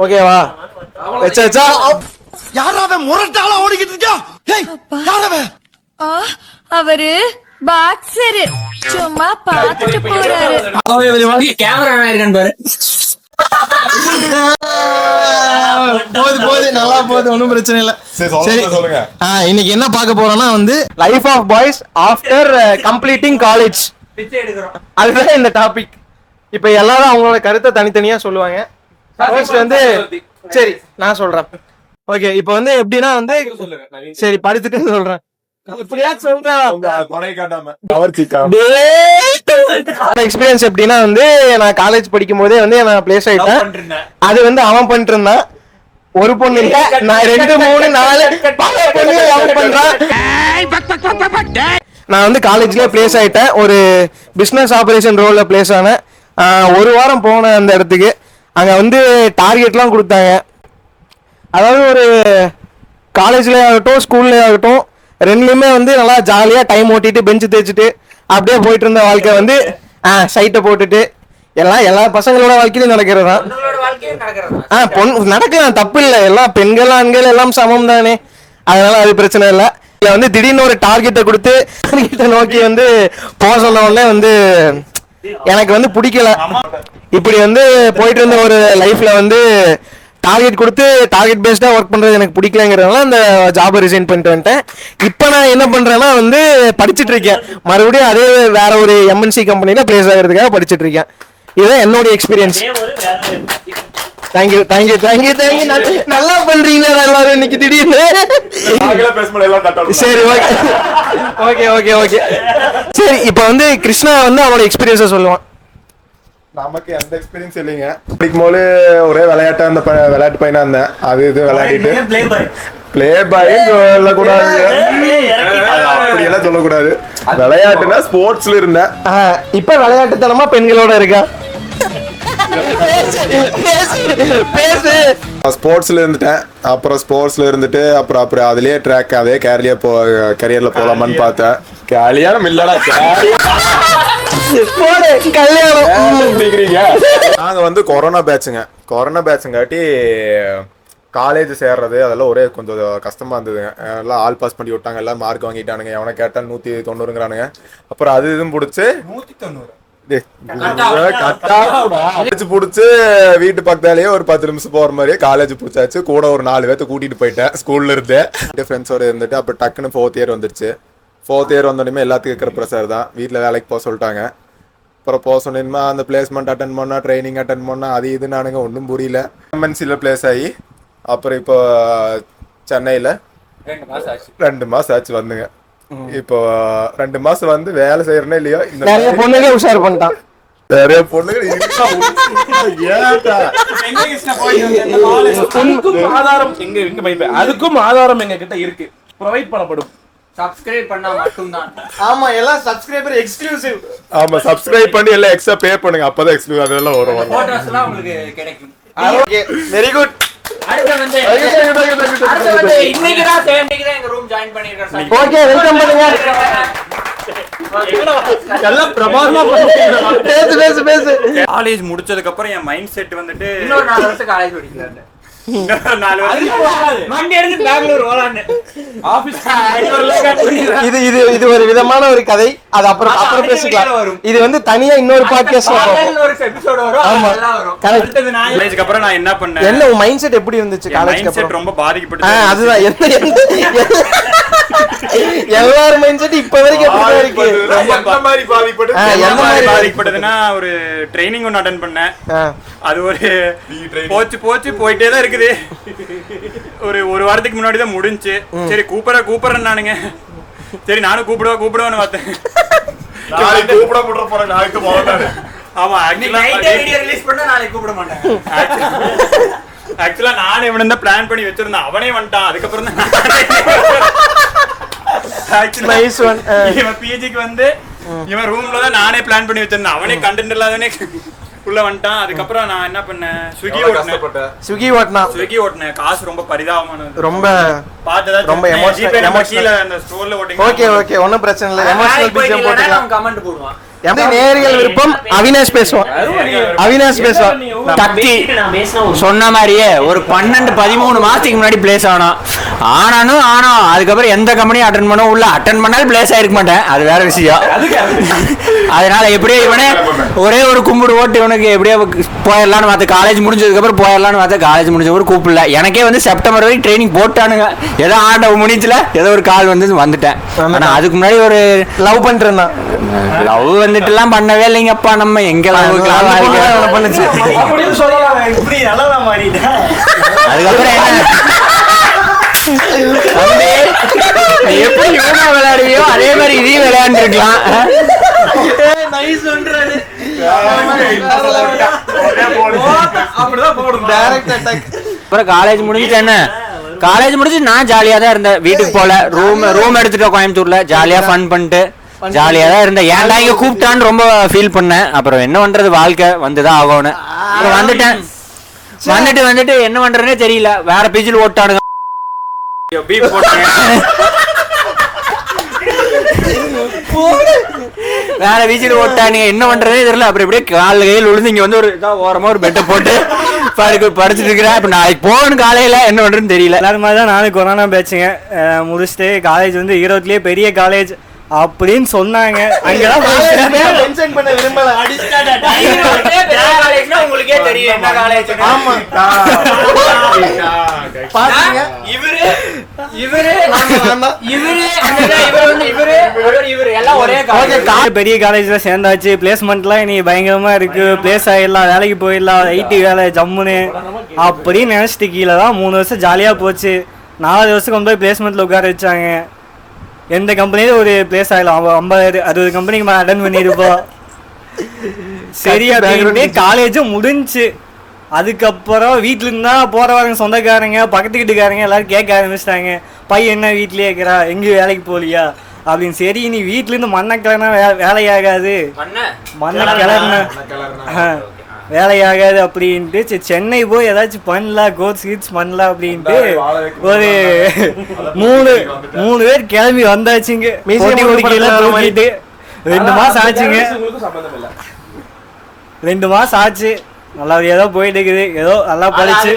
ஓகேவா? வச்சா யாராவே முரட்டாளா ஓடிக்கிட்டு இருக்கா? யாராவே? அவரு பாக்ஸர் சும்மா பாத்துட்டு போறாரு. கேமரா இருக்கான்னு பாரு. போது நல்லா போகுது, ஒன்றும் பிரச்சனை இல்லை. சரி, இன்னைக்கு என்ன பார்க்க போறோம்னா வந்து life of boys after completing college. அதுதான் இந்த டாபிக். இப்ப எல்லாரும் அவங்களோட கருத்தை தனித்தனியா சொல்லுவாங்க. ஃபர்ஸ்ட் வந்து சரி நான் சொல்றேன். ஓகே, இப்ப வந்து எப்படின்னா வந்து சரி படிச்சுட்டு சொல்றேன். எக்ஸ்பீரியன்ஸ் எப்படின்னா வந்து நான் காலேஜ் படிக்கும் போதே வந்து நான் பிளேஸ் ஆயிட்டேன். அது வந்து அவன் பண்ணிட்டு இருந்தான். ஒரு பொண்ணு இல்ல, நான் 2 3 4 பொண்ணு லவ் பண்றான். நான் வந்து காலேஜ்ல பிளேஸ் ஆயிட்டேன். ஒரு பிசினஸ் ஆபரேஷன் ரோல்ல பிளேஸ் ஆனேன். 1 வாரம் போனேன் அந்த இடத்துக்கு. அங்க வந்து டார்கெட்லாம் கொடுத்தாங்க. அதாவது ஒரு காலேஜ்ல ஆகட்டும் ஸ்கூல்ல ஆகட்டும் ரெண்டுலயுமே வந்து நல்லா ஜாலியா டைம் ஓட்டிட்டு பெஞ்சு தேய்ச்சிட்டு அப்படியே போயிட்டு இருந்த வாழ்க்கை வந்து சைட்டை போட்டுட்டு எல்லா பசங்களோட வாழ்க்கையிலும் நடக்கிறது தான். நடக்கலாம், தப்பு இல்லை. எல்லாம் பெண்கள் ஆண்கள் எல்லாம் சமம் தானே, அதனால அது பிரச்சனை இல்லை. இதுல வந்து திடீர்னு ஒரு டார்கெட்டை கொடுத்து டார்கெட்டை நோக்கி வந்து போக சொன்ன உடனே வந்து எனக்கு வந்து பிடிக்கல. இப்படி வந்து போயிட்டு இருந்த ஒரு லைஃப்ல வந்து டார்கெட் கொடுத்து டார்கெட் பேஸ்டா ஒர்க் பண்றது எனக்கு பிடிக்கலங்கிறதுனால அந்த ஜாபை ரிசைன் பண்ணிட்டு வந்துட்டேன். இப்போ நான் என்ன பண்றேன்னா வந்து படிச்சுட்டு இருக்கேன். மறுபடியும் அதே வேற ஒரு எம்என்சி கம்பெனில பிளேஸ் ஆகிறதுக்காக படிச்சுட்டு இருக்கேன். இதுதான் என்னோட experience. Thank you thank you thank you thank you. நல்லா பண்றீங்களா எல்லாரும் இன்னைக்கு திடீர்னு? சரி, ஓகே ஓகே ஓகே ஓகே. சரி, இப்போ வந்து கிருஷ்ணா வந்து அவனோட எக்ஸ்பீரியன்ஸை சொல்லுவான். நமக்கு எந்த எக்ஸ்பீரியன்ஸ் இல்லைங்க. படிக்கும்போது ஒரே விளையாட்டா அந்த விளையாட்டு பையனா இருந்தேன். அது இது விளையாடிட்டு பிளே பாய் சொல்லக்கூடாது, அப்படியெல்லாம் சொல்லக்கூடாது. விளையாட்டுனா ஸ்போர்ட்ஸ்ல இருந்தேன். இப்ப விளையாட்டுத்தனமா பெண்களோட இருக்கா? ஸ்போர்ட்ஸ்ல இருந்துட்டேன். அப்புறம் ஸ்போர்ட்ஸ்ல இருந்துட்டு அப்புறம் அதுலயே ட்ராக் அதே கரியர்ல போலாமான்னு பார்த்தேன். கல்யாணம் இல்லடா, நாங்க வந்து கொரோனா பேட்சுங்காட்டி காலேஜ் சேர்றது அதெல்லாம் ஒரே கொஞ்சம் கஷ்டமா இருந்ததுங்க. எல்லாம் ஆல் பாஸ் பண்ணி விட்டாங்க, எல்லாம் மார்க் வாங்கிட்டானுங்க. எவனை கேட்டா 190ங்கிறானுங்க. அப்புறம் அது இதுவும் பிடிச்சி 190 பிடிச்சி வீட்டு பக்கத்தாலேயே ஒரு 10 நிமிஷம் போற மாதிரியே காலேஜ் பிடிச்சாச்சு. கூட ஒரு 4 பேர்த்த கூட்டிட்டு போயிட்டேன் ஸ்கூல்ல இருந்து. ஃப்ரெண்ட்ஸோட இருந்துட்டு அப்புறம் டக்குன்னு 4th இயர் வந்துருச்சு. 4th இயர் வந்தோடனே எல்லாத்துக்கும் இருக்கிற ப்ரெஷர் தான். வீட்டில் வேலைக்கு போக சொல்லிட்டாங்க. அப்புறம் போக சொன்னீங்கன்னா அந்த பிளேஸ்மெண்ட் அட்டன் பண்ணா, ட்ரைனிங் அட்டன் பண்ணா, அது இது நானுங்க ஒன்றும் புரியல. எம்என்சியில் பிளேஸ் ஆகி அப்புறம் இப்போ சென்னையில் 2 மாதம் ஆச்சு வந்துங்க. இப்போ 2 மாதம் வந்து வேலை செய்யறனே இல்லையோ நிறைய பொண்ணுங்க உஷார் பண்ணிட்டான். நிறைய பொண்ணுங்க அதுக்கும் ஆதாரம் எங்க கிட்ட இருக்கு, ப்ரொவைட் பண்ணப்படும். சப்ஸ்கிரைப் பண்ணா மட்டும்தான். ஆமா, எல்லாம் சப்ஸ்கிரைபர் எக்ஸ்க்ளூசிவ். ஆமா, சப்ஸ்கிரைப் பண்ணி எல்லாம் எக்ஸ்ட்ரா பே பண்ணுங்க, அப்பதான் எக்ஸ்க்ளூசிவ் அதெல்லாம் வரும். போட்டோஸ் எல்லாம் உங்களுக்கு கிடைக்கும். Okay, very good. அடுத்து வந்து இன்னைக்கு தான் எங்க ரூம் ஜாயின் பண்ணிருக்கேன். ஓகே, வெல்கம் பண்ணுங்க. எல்லாம் பிரமாதமா பேசு. காலேஜ் முடிச்சதுக்கு அப்புறம் என் மைண்ட் செட் வந்துட்டு இன்னொரு 4 வருஷம் காலேஜ் படிக்கலாம்னு. இது ஒரு விதமான ஒரு கதை. அது அப்புறம் பேசிக்கலாம். இது வந்து தனியா இன்னொரு பாட்காஸ்ட்ல காலேஜ்க்கு அப்புறம் நான் என்ன பண்ணேன், என்ன உன் மைண்ட் செட் எப்படி இருந்துச்சு காலேஜ்க்கு அப்புறம்? ரொம்ப பாதிக்கப்பட்டு. அதுதான் எல்லாரும் மைண்ட் செட் இப்ப வரைக்கும் எப்படி இருக்கு? எந்த மாதிரி பாதிக்கப்பட்டதுன்னா ஒரு ட்ரைனிங் ஒன்னு அட்டெண்ட் பண்ணேன். அது ஒரு போயிட்டே தான் இருக்குது. ஒரு வாரத்துக்கு முன்னாடி தான் முடிஞ்சு. சரி கூப்பிடுறேன் நானுங்க. சரி நானும் கூப்பிடுவேன்னு பார்த்தேன். ஆமா, ஆக்சுவலா நானே இவன் தான் பிளான் பண்ணி வச்சிருந்தேன். அவனே வந்துட்டான். அதுக்கப்புறம் தான் இவன் பிஜிக்கு வந்து இவன் ரூம்ல தான் நானே பிளான் பண்ணி வச்சிருந்தேன். அவனே கண்டென்ட் இல்லாதவனே உள்ள வந்துட்டான். அதுக்கப்புறம் நான் என்ன பண்ணேன், ஸ்விக்கி ஓட்டினேன். காசு ரொம்ப பரிதாபமானது. ரொம்ப பார்த்ததா ரொம்ப எமோஷனல் கீழ அந்த ஸ்டோர்ல ஓட்டிங்க. ஓகே ஒண்ணும் பிரச்சனை இல்ல. எமோஷனல் பிக்சர் போட்டுக்கலாம். கமெண்ட் போடுவான். நேர்கள் விருப்பம் அவினாஷ் பேசுவான். அவினாஷ் பேசுவான். தத்தி சொன்ன மாதிரியே ஒரு 12-13 மாசத்துக்கு முன்னாடி பிளேஸ் ஆனோம். அதுக்கப்புறம் எந்த கம்பெனியும் அட்டன் பண்ண உள்ள அட்டன் பண்ணாலும் பிளேஸ் ஆயிருக்க மாட்டேன், அது வேற விஷயம். அதனால எப்படியோ இவனே ஒரே ஒரு கும்பிடு ஓட்டு இவனுக்கு எப்படியோ போயிடலான்னு பார்த்து காலேஜ் முடிஞ்சதுக்கு அப்புறம் போயிடலான்னு பார்த்து காலேஜ் முடிஞ்சவரை கூப்பிடல. எனக்கே வந்து செப்டம்பர் வரைக்கும் ட்ரைனிங் போட்டானுங்க. ஏதோ ஆண்ட முடிஞ்சுல ஏதோ ஒரு கால் வந்துட்டேன். ஆனா அதுக்கு முன்னாடி ஒரு லவ் பண்ணிட்டு லவ் வந்துட்டு எல்லாம் பண்ணவே இல்லைங்கப்பா. நம்ம எங்க பண்ணுச்சு. அதுக்கப்புறம் எப்படி இவனா விளையாடுவியோ அதே மாதிரி இதையும் விளையாண்டுருக்கலாம். அப்புறம் காலேஜ் முடிஞ்சுட்டு என்ன, காலேஜ் முடிச்சு நான் ஜாலியா தான் இருந்தேன். வீட்டுக்கு போல ரூம் எடுத்துட்டோம் கோயம்புத்தூர்ல. ஜாலியா ஃபன் பண்ணிட்டு ஜாலியா தான் இருந்தேன். ஏன்டா இங்க கூப்பிட்டான்னு ரொம்ப ஃபீல் பண்ணேன். அப்புறம் என்ன பண்றது, வாழ்க்கை வந்துதான் ஆகணும். அப்புறம் வந்துட்டு என்ன பண்றதுனே தெரியல. வேற பேஜில் ஓட்டானுங்க. வேற வீச்சில் ஓட்டானுங்க, என்ன பண்றதே தெரியல. அப்புறம் இப்படியே கால கையில் விழுந்து இங்க வந்து ஒரு ஓரமா ஒரு பெட்டை போட்டு படிச்சுட்டு இருக்கிறேன். இப்ப நாளைக்கு போகணும் காலையில, என்ன பண்றதுன்னு தெரியல. எல்லாரும் மாதிரி தான் நானும் கொரோனா பேச்சுங்க முடிச்சுட்டு காலேஜ் வந்து ஈரோட்லயே பெரிய காலேஜ் அப்படின்னு சொன்னாங்க. அங்கதான் உங்களுக்கே தெரியும் என்ன காலேஜ். பெரிய காலேஜ்ல சேர்ந்தாச்சு. பிளேஸ்மெண்ட்லாம் இனி பயங்கரமா இருக்கு. பிளேஸ் ஆயிடலாம், வேலைக்கு போயிடலாம், ஐடி வேலை ஜம்முன்னு அப்படின்னு நினைச்சிட்டு கீழே தான் 3 வருஷம் ஜாலியா போச்சு. 4 வருஷம் கொண்டு போய் பிளேஸ்மெண்ட்ல உட்கார வச்சாங்க. எந்த கம்பெனியில ஒரு பிளேஸ் ஆகலாம், 50-60 கம்பெனிக்கு மேலே அட்டன் பண்ணியிருப்போம். சரி அப்படின்ட்டு காலேஜும் முடிஞ்சு அதுக்கப்புறம் வீட்டுல இருந்தா போறவங்க சொந்தக்காரங்க பக்கத்து வீட்டுக்காரங்க எல்லாரும் கேட்க ஆரம்பிச்சிட்டாங்க, பையன் என்ன வீட்லயே இருக்கிறா, எங்கேயும் வேலைக்கு போகலையா அப்படின்னு. சரி நீ வீட்டுல இருந்து மண்ணை கிளறினா வேலையாகாது, மண்ணை கிளறின வேலையாகாது அப்படின்ட்டு சரி சென்னை போய் ஏதாச்சும் பண்ணலாம், கோர்ஸ் கீட்ஸ் பண்ணலாம் அப்படின்ட்டு ஒரு 3 பேர் கிளம்பி வந்தாச்சுங்க. தூக்கிட்டு 2 மாசம் ஆச்சுங்க. 2 மாசம் ஆச்சு. நல்லா ஏதோ போயிட்டு இருக்குது, ஏதோ நல்லா படிச்சு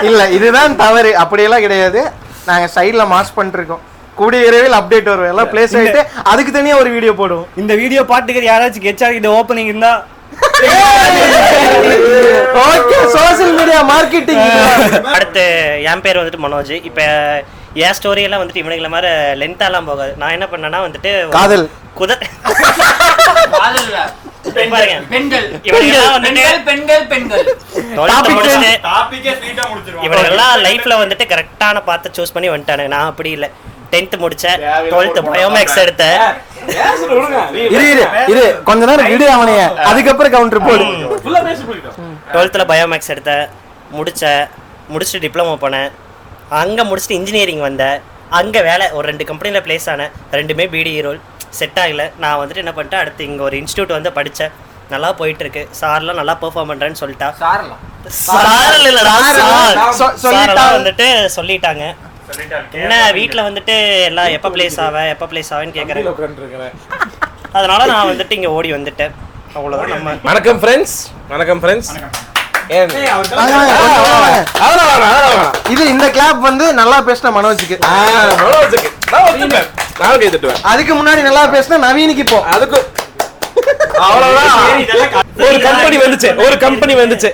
இல்ல இதுதான் தவறு. அப்படியெல்லாம் கிடையாது. நாங்க சைட்ல மாஸ் பண்ணிருக்கோம். கூடிய விரைவில் அப்டேட் வரும். எல்லாம் பிளேஸ் ஆயிட்டு அதுக்கு தனியா ஒரு வீடியோ போடுவோம். இந்த வீடியோ பாட்டுக்கு யாராச்சும் கெச்சார் கிட்ட ஓப்பனிங் இருந்தா ஓகே, சோஷியல் மீடியா மார்க்கெட்டிங். அடுத்து என் பேர் வந்துட்டு மனோஜ். இப்போ என் ஸ்டோரி எல்லாம் வந்துட்டு இவனுங்களை மாதிரி லென்த்தாலாம் போகாது. நான் என்ன பண்ணேன்னா வந்துட்டு காதல் இவனுங்கெல்லாம் லைஃப்ல வந்துட்டு கரெக்டான பார்த்து சூஸ் பண்ணி வந்துட்டானு. நான் அப்படி இல்லை. 10th முடிச்சேன், 12th பயோமேக்ஸ் எடுத்தேன். கொஞ்ச நேரம் விடு அவனைய, அதுக்கப்புறம் கவுண்டர் போடு. 12th பயோமேக்ஸ் எடுத்தேன், முடிச்சுட்டு டிப்ளமோ போனேன். அங்கே முடிச்சுட்டு இன்ஜினியரிங் வந்தேன். அங்கே வேலை ஒரு 2 கம்பெனியில் பிளேஸ் ஆனேன். 2மே பிடி ரோல் செட் ஆகலை. நான் வந்துட்டு என்ன பண்ணிட்டேன், அடுத்து இங்கே ஒரு இன்ஸ்டியூட் வந்து படித்தேன். நல்லா போயிட்டு இருக்கு. சார்லாம் நல்லா பெர்ஃபார்ம் பண்றேன்னு சொல்லிட்டா. சாரெல்லாம் வந்துட்டு சொல்லிட்டாங்க. என்ன வீட்டில் வந்துட்டு எல்லாம் எப்போ பிளேஸ் ஆவேன்னு கேட்குறேன். அதனால நான் வந்துட்டு இங்கே ஓடி வந்துட்டேன். அவ்வளோதான். நம்ம வணக்கம் ஃப்ரெண்ட்ஸ். இது இந்த கிளாப் வந்து நல்லா பேசின மனோஜுக்கு. அதுக்கு முன்னாடி நல்லா பேசின நவீனுக்கு. இப்போ அதுக்கு ஒரு கம்பெனி வந்துச்சு.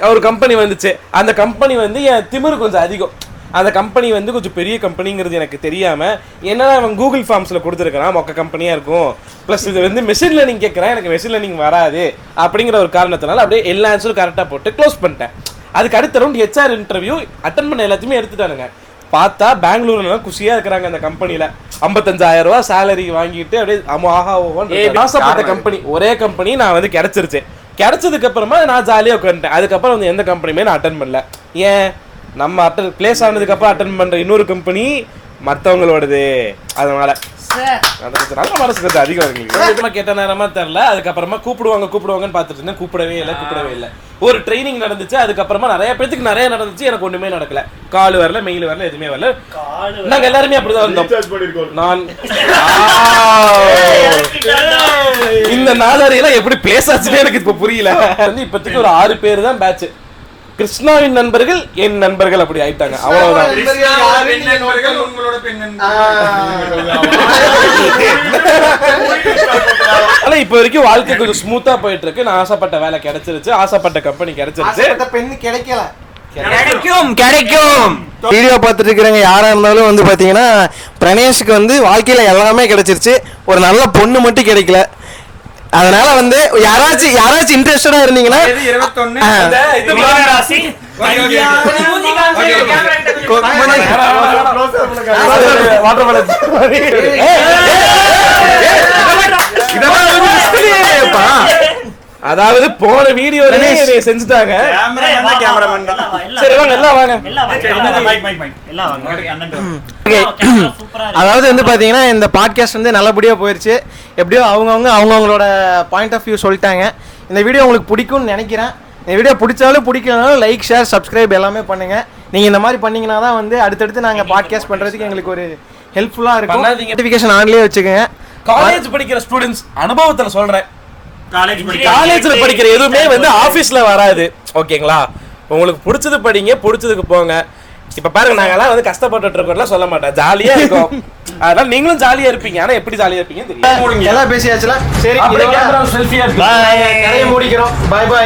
அந்த கம்பெனி வந்து என் திமிரு கொஞ்சம் அதிகம். அந்த கம்பெனி வந்து கொஞ்சம் பெரிய கம்பெனிங்கிறது எனக்கு தெரியாம என்னன்னா அவன் கூகுள் ஃபார்ம்ஸ்ல கொடுத்துருக்கான், மொக்க கம்பெனியா இருக்கும். பிளஸ் இது வந்து மெஷின் லேர்னிங் கேட்கறான், எனக்கு மெஷின் லேர்னிங் வராது அப்படிங்கிற ஒரு காரணத்தினால அப்படியே எல்லா ஆன்சரும் கரெக்டா போட்டு க்ளோஸ் பண்ணிட்டேன். அதுக்கு அடுத்த ரவுண்ட் ஹெச்ஆர் இன்டர்வியூ அட்டன் பண்ண எல்லாத்தையுமே எடுத்துட்டானுங்க. பார்த்தா பெங்களூர்ல குஷியா இருக்கிறாங்க. அந்த கம்பெனில 55,000 ரூபாய் சேலரி வாங்கிட்டு அப்படியே ஆசைப்பட்ட கம்பெனி, ஒரே கம்பெனி நான் வந்து கிடைச்சிருச்சு. கிடைச்சதுக்கு அப்புறமா நான் ஜாலியா உட்காந்துட்டேன். அதுக்கப்புறம் வந்து எந்த கம்பெனியுமே நான் அட்டன் பண்ணல. ஏன் நம்ம பிளேஸ் ஆனதுக்கு அப்புறம் அட்டன் பண்ற இன்னொரு கம்பெனி மற்றவங்களோடது. அதனால நல்ல மனசு கொஞ்சம் அதிகம் இருக்கு. கேட்ட நேரமா தெரியல. அதுக்கப்புறமா கூப்பிடுவாங்கன்னு பார்த்துட்டு இருந்தேன். கூப்பிடவே இல்லை. ஒரு ட்ரைனிங் நடந்துச்சு. அதுக்கப்புறமா நிறைய பேருக்கு நிறைய நடந்துச்சு. எனக்கு ஒண்ணுமே நடக்கல. கால் வரல, மெயில் வரல, எதுவுமே வரல. நாங்க எல்லாருமே அப்படிதான் இருந்தோம். நான் இந்த நாதாரியெல்லாம் எப்படி பிளேஸ் ஆச்சுன்னு எனக்கு இப்ப புரியல. வந்து இப்போதைக்கு ஒரு 6 பேர் தான் பேட்ச். கிருஷ்ணாவின் நண்பர்கள் என் நண்பர்கள் அப்படி ஆயிட்டாங்க, அவ்வளவுதான். ஆனா இப்ப வரைக்கும் வாழ்க்கை கொஞ்சம் ஸ்மூத்தா போயிட்டு இருக்கு. நான் ஆசைப்பட்ட வேலை கிடைச்சிருச்சு, ஆசைப்பட்ட கம்பெனி கிடைச்சிருச்சு. பெண்ணு கிடைக்கல, கிடைக்கும். வீடியோ பார்த்துட்டு இருக்கிறவங்க யாரா இருந்தாலும் வந்து பாத்தீங்கன்னா பிரணேஷுக்கு வந்து வாழ்க்கையில எல்லாமே கிடைச்சிருச்சு, ஒரு நல்ல பொண்ணு மட்டும் கிடைக்கல. அதனால வந்து யாராச்சும் இன்ட்ரெஸ்டடா இருந்தீங்கன்னா அதாவது போன வீடியோ செஞ்சுட்டாங்க. சரி வாங்க எல்லாம் வாங்க. அதாவது வந்து பாத்தீங்கன்னா இந்த பாட்காஸ்ட் வந்து நல்லபடியா போயிருச்சு. எப்படியோ அவங்கவுங்களோட பாயிண்ட் ஆஃப் வியூ சொல்லிட்டாங்க. இந்த வீடியோ உங்களுக்கு பிடிக்கும்னு நினைக்கிறேன். இந்த வீடியோ பிடிச்சாலும் பிடிக்கலனாலும் லைக், ஷேர், சப்ஸ்கிரைப் எல்லாமே பண்ணுங்க. நீங்க இந்த மாதிரி பண்ணீங்கன்னா தான் வந்து அடுத்தடுத்து நாங்க பாட்காஸ்ட் பண்றதுக்கு எங்களுக்கு ஒரு ஹெல்ப்ஃபுல்லா இருக்கும். நோட்டிஃபிகேஷன் ஆன்லயே வச்சுக்கோங்க. காலேஜ் படிக்கிற ஸ்டூடெண்ட்ஸ் அனுபவத்துல சொல்றேன், காலேஜ்ல படிக்கிற எதுவுமே வந்து ஆபீஸ்ல வராது. ஓகேங்களா? உங்களுக்கு பிடிச்சது படிங்க, பிடிச்சதுக்கு போங்க. இப்ப பாருங்க, நாங்கெல்லாம் வந்து கஷ்டப்பட்டு இருக்கோம்லாம் சொல்ல மாட்டேன், ஜாலியா இருக்கும். அதனால நீங்களும் ஜாலியா இருப்பீங்க. ஆனா எப்படி ஜாலியா இருப்பீங்கன்னு தெரியும். எல்லாம் பேசியாச்சுல. சரி, செல்ஃபியா முடிக்கிறோம். Bye by.